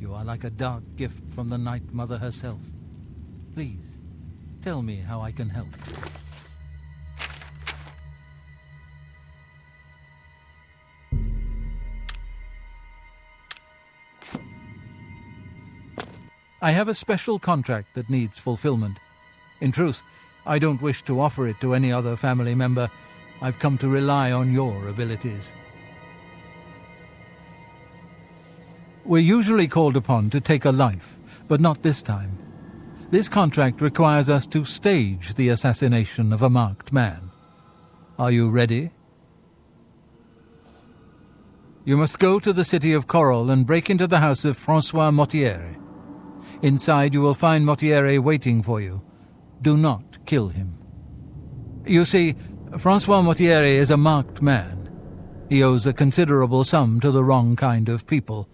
You are like a dark gift from the Night Mother herself. Please, tell me how I can help. I have a special contract that needs fulfillment. In truth, I don't wish to offer it to any other family member. I've come to rely on your abilities. We're usually called upon to take a life, but not this time. This contract requires us to stage the assassination of a marked man. Are you ready? You must go to the city of Coral and break into the house of Francois Mortieri. Inside you will find Mortieri waiting for you. Do not kill him. You see, Francois Mortieri is a marked man. He owes a considerable sum to the wrong kind of people,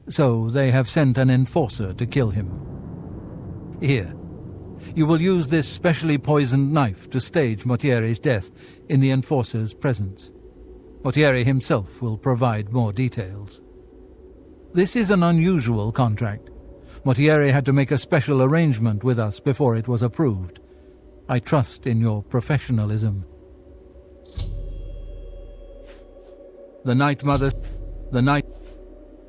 so they have sent an enforcer to kill him. Here, you will use this specially poisoned knife to stage Mortieri's death in the enforcer's presence. Mortieri himself will provide more details. This is an unusual contract. Mortieri had to make a special arrangement with us before it was approved. I trust in your professionalism.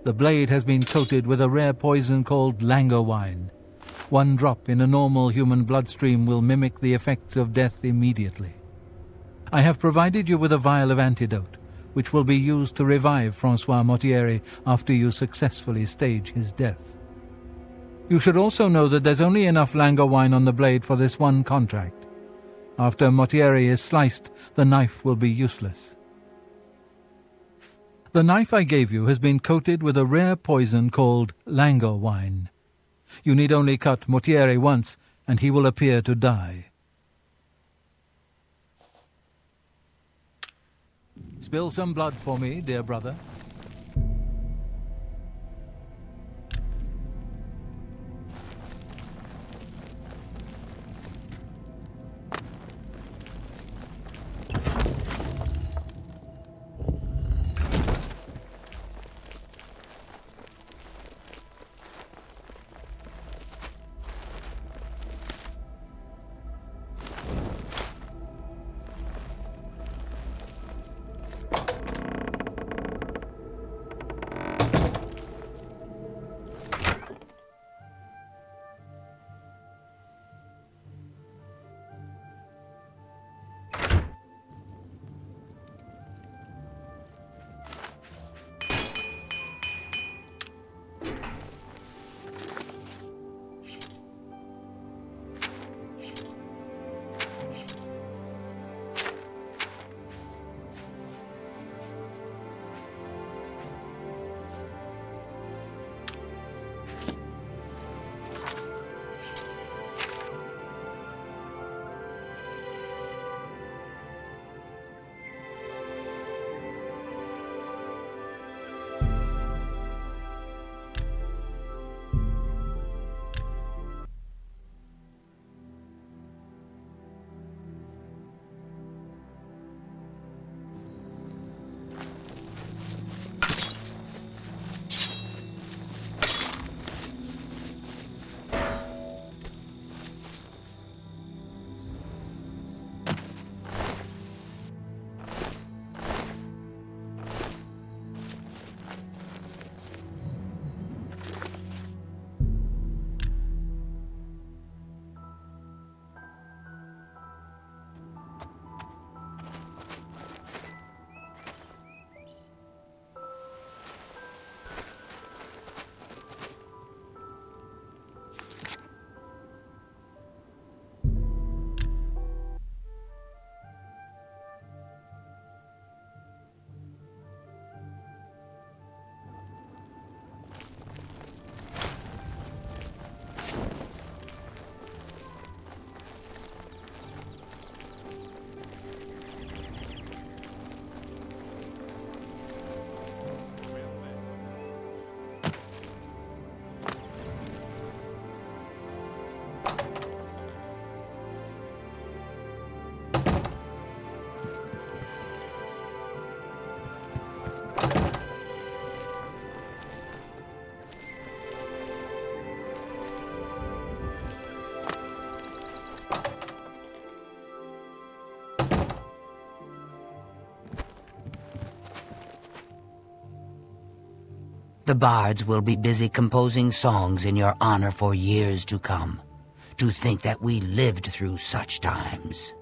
The blade has been coated with a rare poison called lango wine. One drop in a normal human bloodstream will mimic the effects of death immediately. I have provided you with a vial of antidote, which will be used to revive Francois Mortieri after you successfully stage his death. You should also know that there's only enough lango wine on the blade for this one contract. After Mortieri is sliced, the knife will be useless. The knife I gave you has been coated with a rare poison called lango wine. You need only cut Mortieri once, and he will appear to die. Spill some blood for me, dear brother. The bards will be busy composing songs in your honor for years to come. To think that we lived through such times.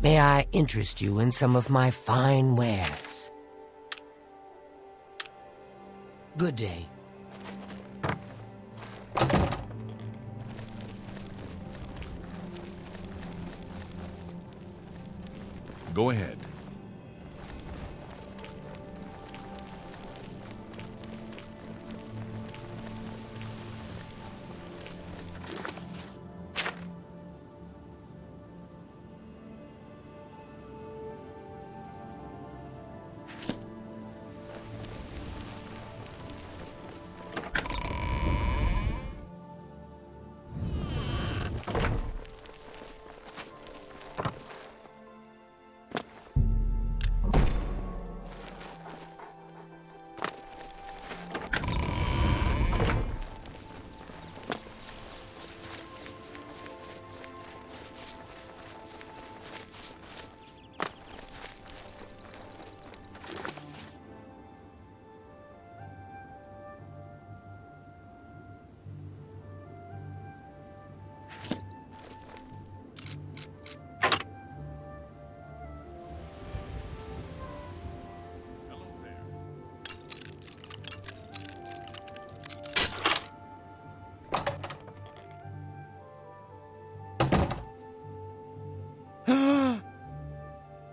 May I interest you in some of my fine wares? Good day. Go ahead.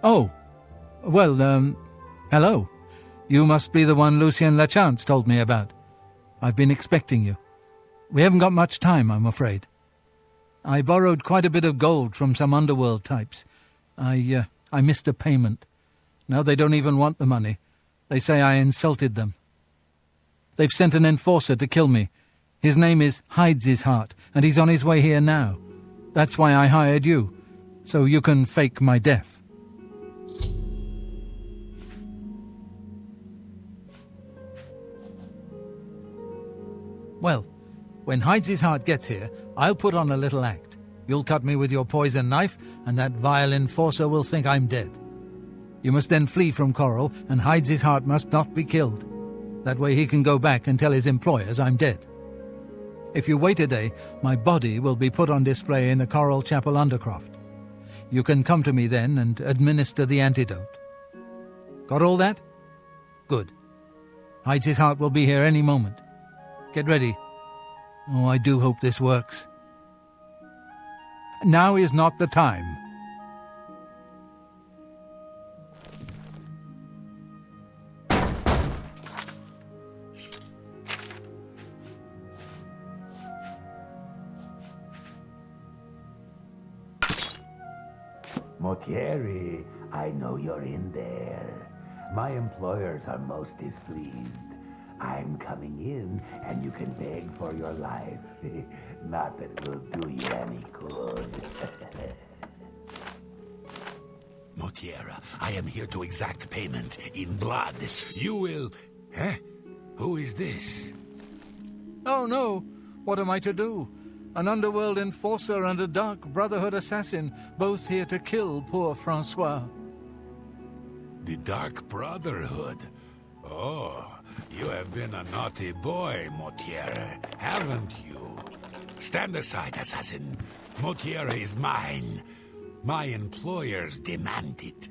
Oh, well, hello. You must be the one Lucien Lachance told me about. I've been expecting you. We haven't got much time, I'm afraid. I borrowed quite a bit of gold from some underworld types. I missed a payment. Now they don't even want the money. They say I insulted them. They've sent an enforcer to kill me. His name is Hides His Heart, and he's on his way here now. That's why I hired you, so you can fake my death. Well, when Hides His Heart gets here, I'll put on a little act. You'll cut me with your poison knife, and that vile enforcer will think I'm dead. You must then flee from Coral, and Hides His Heart must not be killed. That way he can go back and tell his employers I'm dead. If you wait a day, my body will be put on display in the Coral Chapel Undercroft. You can come to me then and administer the antidote. Got all that? Good. Hides His Heart will be here any moment. Get ready. Oh, I do hope this works. Now is not the time. Motieri, I know you're in there. My employers are most displeased. I'm coming in, and you can beg for your life. Not that it will do you any good. Motiera, I am here to exact payment in blood. You will... Eh? Who is this? Oh no! What am I to do? An underworld enforcer and a dark Brotherhood assassin, both here to kill poor Francois. The Dark Brotherhood? Oh, you have been a naughty boy, Motiera, haven't you? Stand aside, assassin. Motiera is mine. My employers demand it.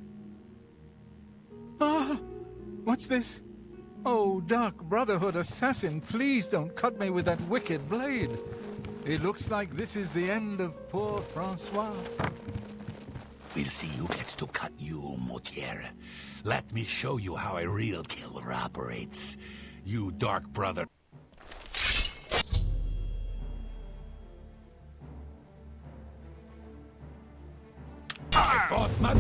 Ah! What's this? Oh, Dark Brotherhood assassin, please don't cut me with that wicked blade. It looks like this is the end of poor Francois. We'll see who gets to cut you, Motiera. Let me show you how a real killer operates. You Dark Brother... I fought not...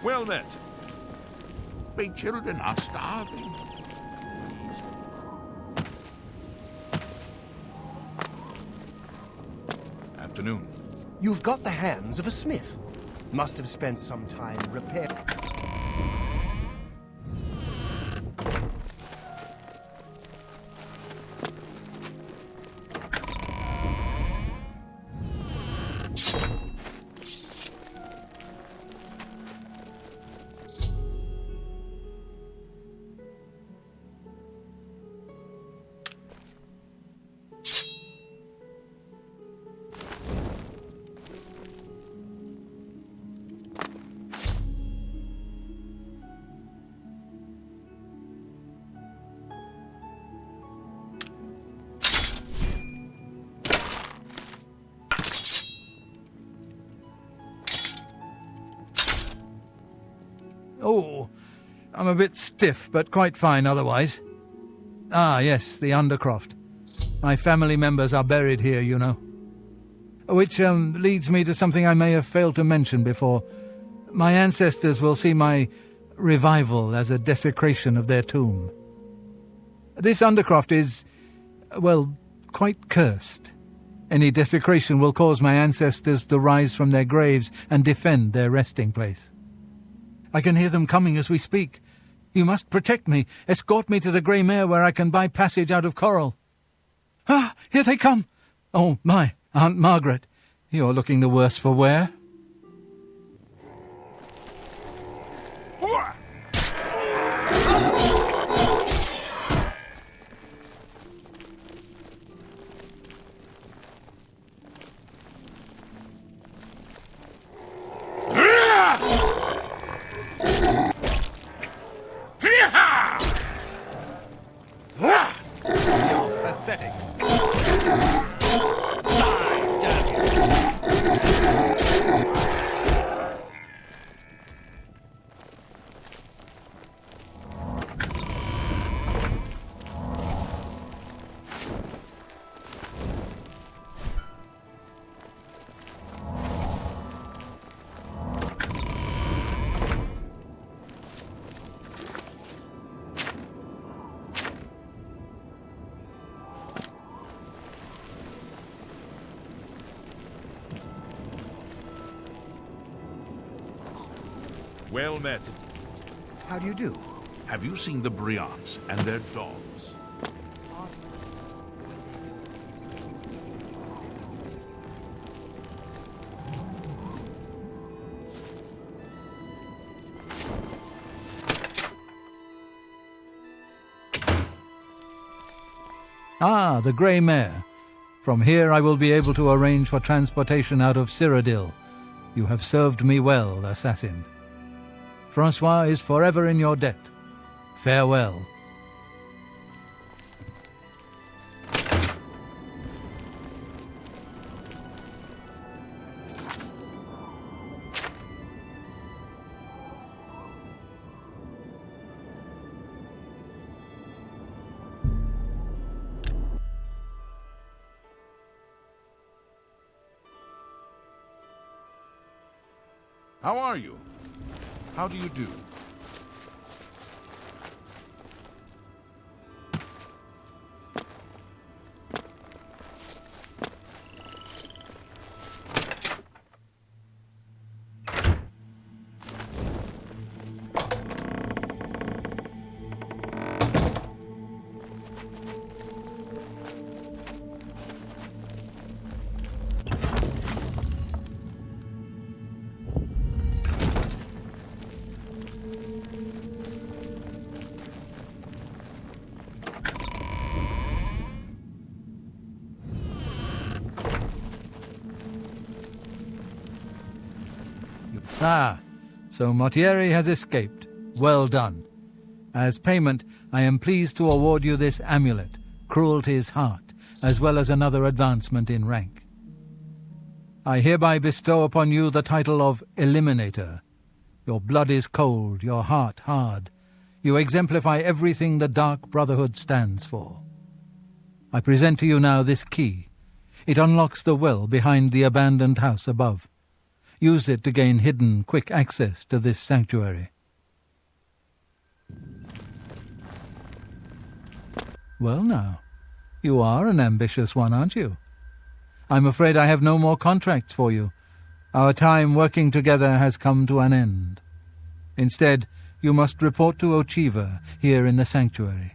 Well met. My children are starving. Afternoon. You've got the hands of a smith. Must have spent some time repairing. Oh, I'm a bit stiff, but quite fine otherwise. Ah, yes, the Undercroft. My family members are buried here, you know. Which leads me to something I may have failed to mention before. My ancestors will see my revival as a desecration of their tomb. This Undercroft is, well, quite cursed. Any desecration will cause my ancestors to rise from their graves and defend their resting place. I can hear them coming as we speak. You must protect me. Escort me to the Grey Mare where I can buy passage out of Coral. Ah, here they come. Oh, my, Aunt Margaret. You're looking the worse for wear. Pathetic. Well met. How do you do? Have you seen the Briants and their dogs? Ah, the Grey Mare. From here I will be able to arrange for transportation out of Cyrodiil. You have served me well, assassin. Francois is forever in your debt. Farewell. How are you? How do you do? Ah, so Mortieri has escaped. Well done. As payment, I am pleased to award you this amulet, Cruelty's Heart, as well as another advancement in rank. I hereby bestow upon you the title of Eliminator. Your blood is cold, your heart hard. You exemplify everything the Dark Brotherhood stands for. I present to you now this key. It unlocks the well behind the abandoned house above. Use it to gain hidden, quick access to this sanctuary. Well now, you are an ambitious one, aren't you? I'm afraid I have no more contracts for you. Our time working together has come to an end. Instead, you must report to Ochiva here in the sanctuary.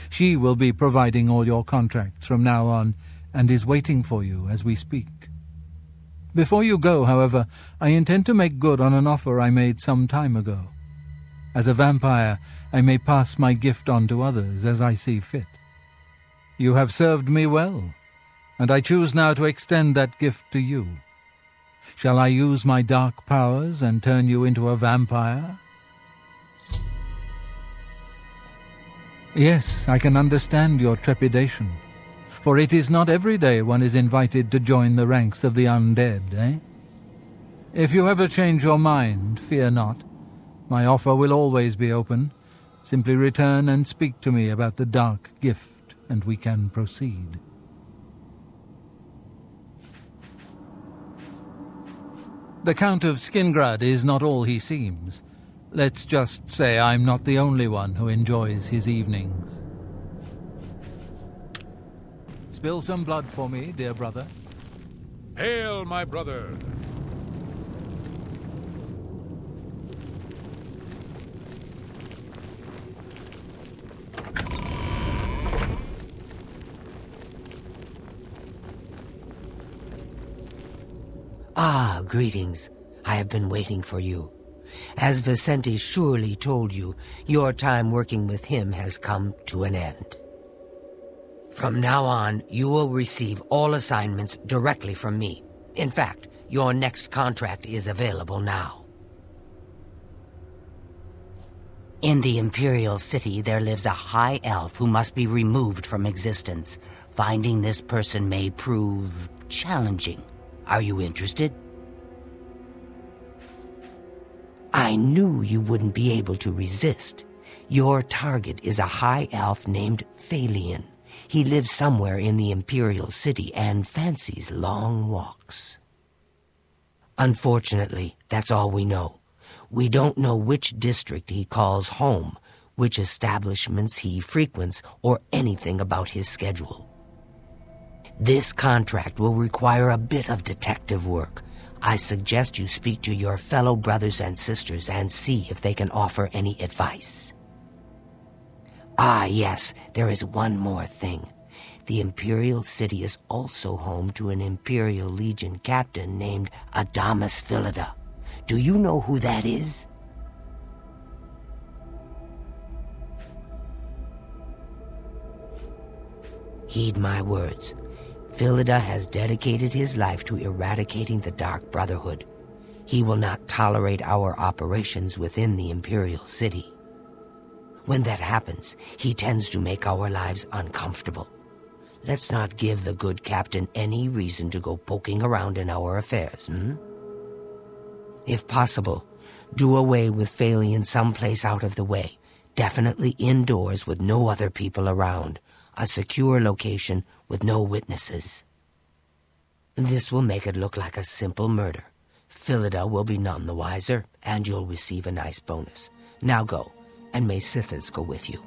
She will be providing all your contracts from now on, and is waiting for you as we speak. Before you go, however, I intend to make good on an offer I made some time ago. As a vampire, I may pass my gift on to others as I see fit. You have served me well, and I choose now to extend that gift to you. Shall I use my dark powers and turn you into a vampire? Yes, I can understand your trepidation, for it is not every day one is invited to join the ranks of the undead, eh? If you ever change your mind, fear not. My offer will always be open. Simply return and speak to me about the dark gift, and we can proceed. The Count of Skingrad is not all he seems. Let's just say I'm not the only one who enjoys his evenings. Spill some blood for me, dear brother. Hail, my brother! Ah, greetings. I have been waiting for you. As Vicente surely told you, your time working with him has come to an end. From now on, you will receive all assignments directly from me. In fact, your next contract is available now. In the Imperial City, there lives a high elf who must be removed from existence. Finding this person may prove challenging. Are you interested? I knew you wouldn't be able to resist. Your target is a high elf named Phalion. He lives somewhere in the Imperial City and fancies long walks. Unfortunately, that's all we know. We don't know which district he calls home, which establishments he frequents, or anything about his schedule. This contract will require a bit of detective work. I suggest you speak to your fellow brothers and sisters and see if they can offer any advice. Ah, yes, there is one more thing. The Imperial City is also home to an Imperial Legion captain named Adamus Philida. Do you know who that is? Heed my words. Philida has dedicated his life to eradicating the Dark Brotherhood. He will not tolerate our operations within the Imperial City. When that happens, he tends to make our lives uncomfortable. Let's not give the good captain any reason to go poking around in our affairs, If possible, do away with Phalion someplace out of the way, definitely indoors with no other people around. A secure location with no witnesses. This will make it look like a simple murder. Philida will be none the wiser, and you'll receive a nice bonus. Now go, and may Sithis go with you.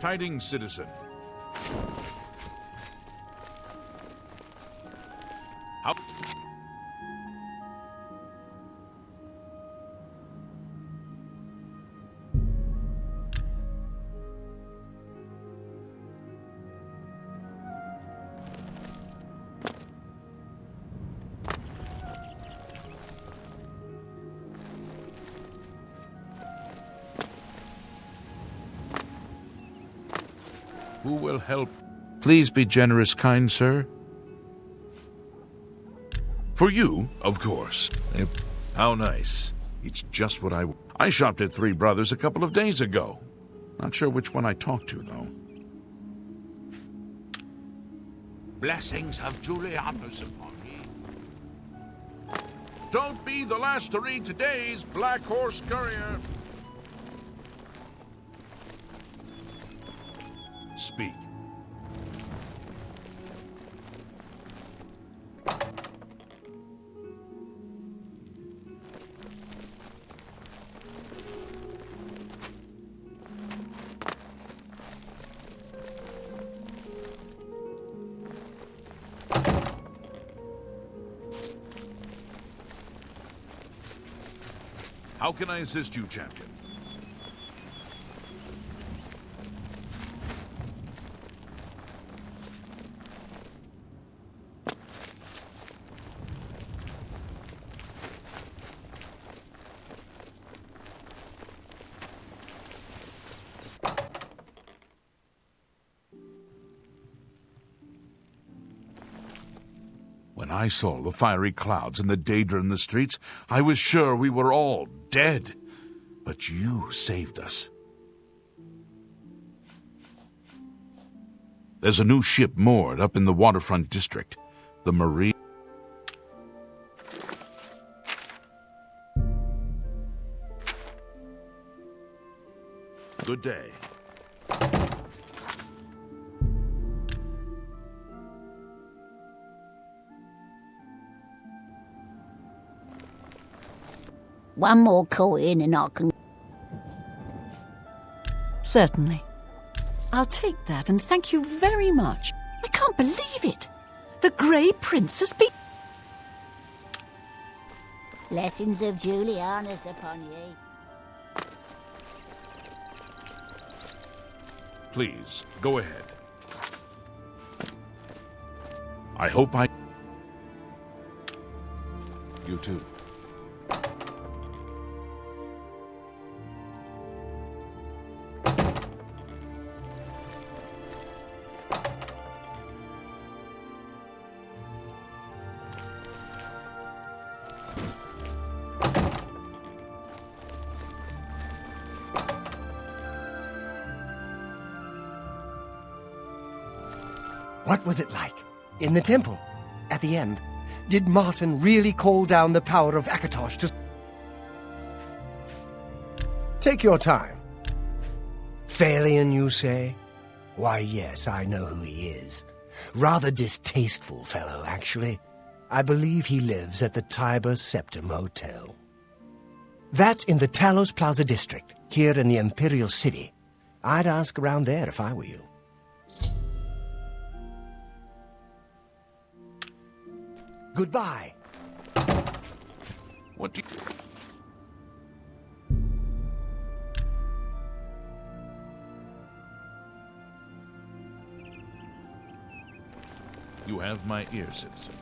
Tidings, citizen. How? Who will help? Please be generous, kind sir. For you, of course. How nice. It's just what I shopped at Three Brothers a couple of days ago. Not sure which one I talked to, though. Blessings of Julianus upon me. Don't be the last to read today's Black Horse Courier. Speak. How can I assist you, champion? When I saw the fiery clouds and the Daedra in the streets, I was sure we were all dead. But you saved us. There's a new ship moored up in the waterfront district. The Marine... Good day. One more coin and I can... Certainly. I'll take that and thank you very much. I can't believe it. The Grey Prince has been... Blessings of Julianus upon ye. Please, go ahead. I hope I... You too. What was it like? In the temple? At the end? Did Martin really call down the power of Akatosh to... Take your time. Phalion, you say? Why, yes, I know who he is. Rather distasteful fellow, actually. I believe he lives at the Tiber Septim Hotel. That's in the Talos Plaza district, here in the Imperial City. I'd ask around there if I were you. Goodbye. What do you have my ear, citizen.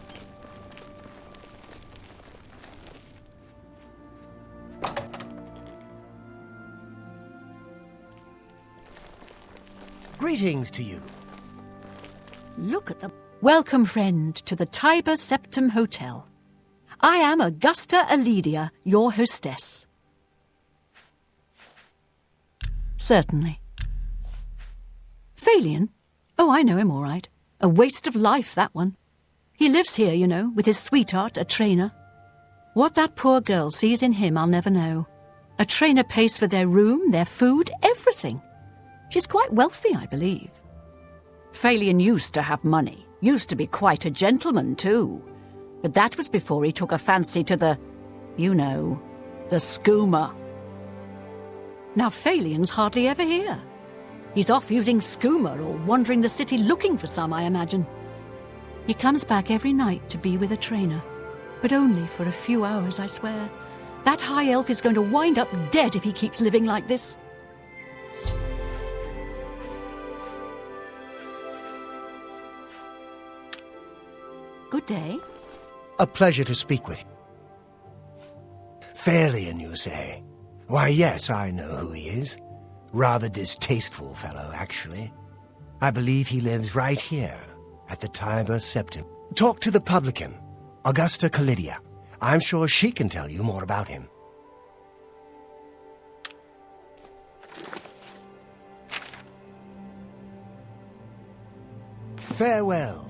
Greetings to you. Look at the... Welcome, friend, to the Tiber Septim Hotel. I am Augusta Aledia, your hostess. Certainly. Phalion? Oh, I know him all right. A waste of life, that one. He lives here, you know, with his sweetheart, a trainer. What that poor girl sees in him, I'll never know. A trainer pays for their room, their food, everything. She's quite wealthy, I believe. Phalion used to have money. Used to be quite a gentleman, too. But that was before he took a fancy to the, you know, the skooma. Now Phalion's hardly ever here. He's off using skooma or wandering the city looking for some, I imagine. He comes back every night to be with a trainer. But only for a few hours, I swear. That high elf is going to wind up dead if he keeps living like this. Good day. A pleasure to speak with you. Phalion, you say? Why, yes, I know who he is. Rather distasteful fellow, actually. I believe he lives right here at the Tiber Septim. Talk to the publican, Augusta Callidia. I'm sure she can tell you more about him. Farewell.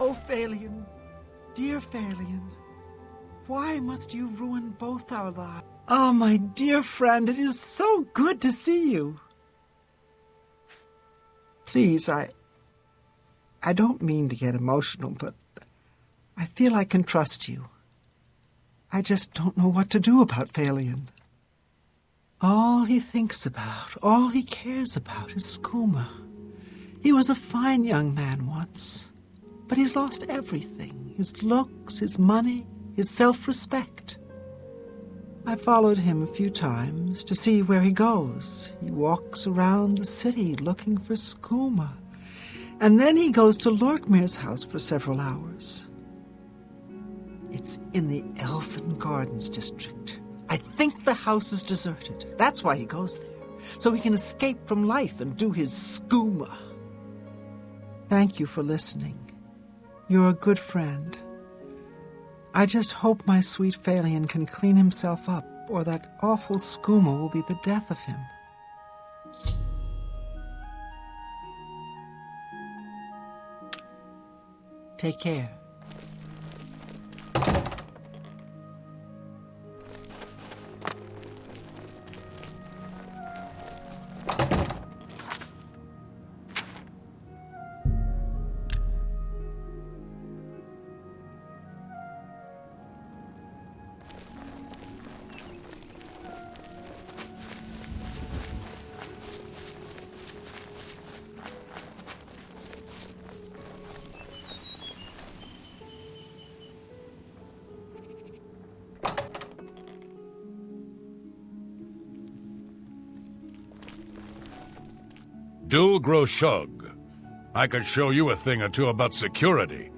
Oh, Phalion, dear Phalion, why must you ruin both our lives? Ah, my dear friend, it is so good to see you. Please, I don't mean to get emotional, but I feel I can trust you. I just don't know what to do about Phalion. All he thinks about, all he cares about is skooma. He was a fine young man once. But he's lost everything. His looks, his money, his self-respect. I followed him a few times to see where he goes. He walks around the city looking for skooma. And then he goes to Lorkmir's house for several hours. It's in the Elfin Gardens district. I think the house is deserted. That's why he goes there. So he can escape from life and do his skooma. Thank you for listening. You're a good friend. I just hope my sweet Phalion can clean himself up, or that awful skooma will be the death of him. Take care. Dulgro Shug. I could show you a thing or two about security,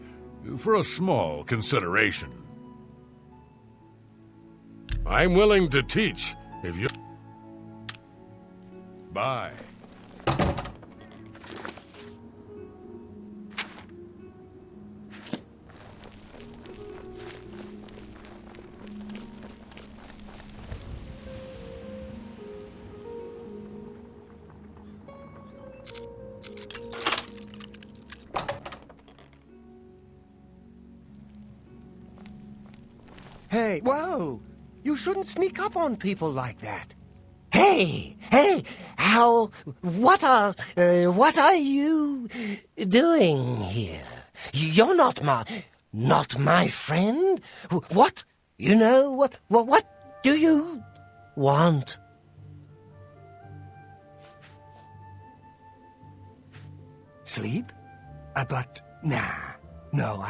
for a small consideration. I'm willing to teach, if you... Bye. Hey, whoa! You shouldn't sneak up on people like that. Hey, what are you doing here? You're not my friend? What? You know, what do you want? Sleep? But, nah. No,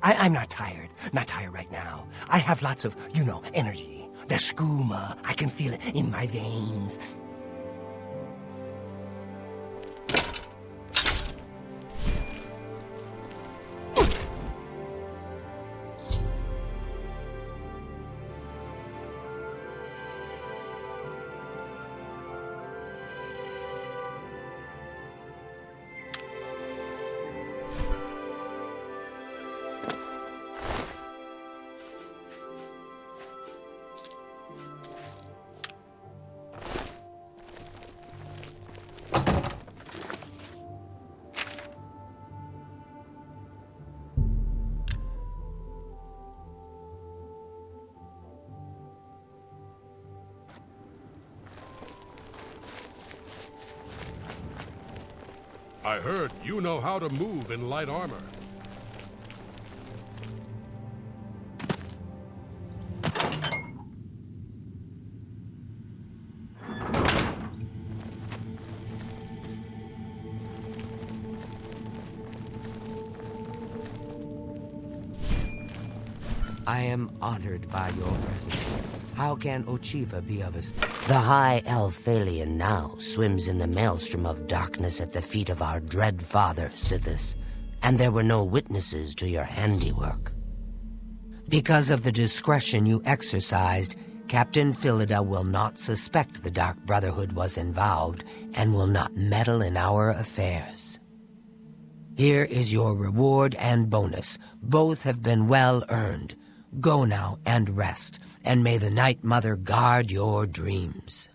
I'm not tired. Not tired right now. I have lots of, energy. The skooma. I can feel it in my veins. I heard you know how to move in light armor. I am honored by your presence. How can Ochiva be of us? The high elf Thalion now swims in the maelstrom of darkness at the feet of our dread father, Sithis, and there were no witnesses to your handiwork. Because of the discretion you exercised, Captain Philida will not suspect the Dark Brotherhood was involved and will not meddle in our affairs. Here is your reward and bonus. Both have been well earned. Go now and rest, and may the Night Mother guard your dreams.